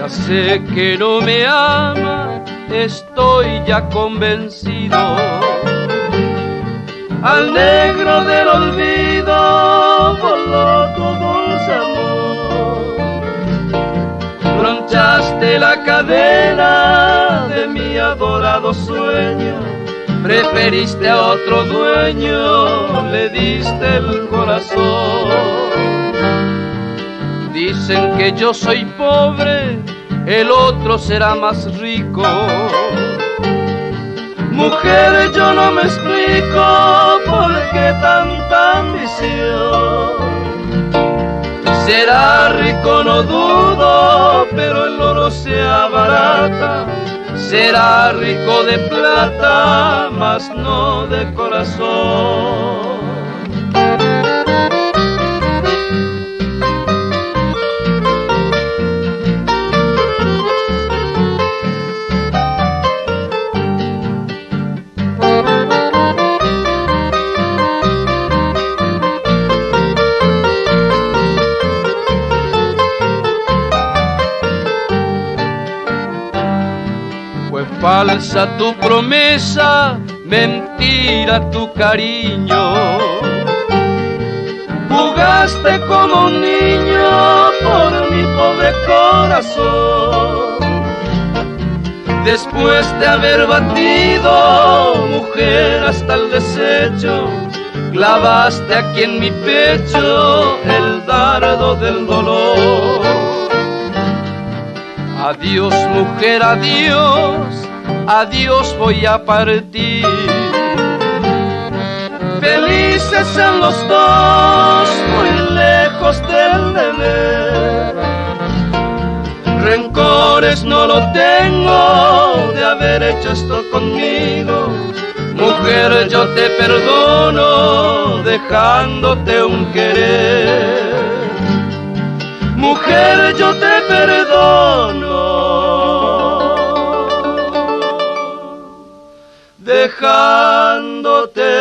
sé que no me ama, estoy ya convencido. Al negro del olvido voló tu dulce amor. Tronchaste la cadena de mi adorado sueño. Preferiste a otro dueño, le diste el corazón. Dicen que yo soy pobre, el otro será más rico. Mujer, yo no me explico por qué tanta ambición. Será rico, no dudo, pero el oro se abarata. Será rico de plata, mas no de corazón. Falsa tu promesa, mentira tu cariño. Jugaste como un niño por mi pobre corazón. Después de haber batido, mujer, hasta el desecho, clavaste aquí en mi pecho el dardo del dolor. Adiós, mujer, adiós. Adiós, voy a partir. Felices en los dos, muy lejos del deber. Rencores no lo tengo de haber hecho esto conmigo. Mujer, yo te perdono dejándote un querer. Mujer, yo te perdono dejándote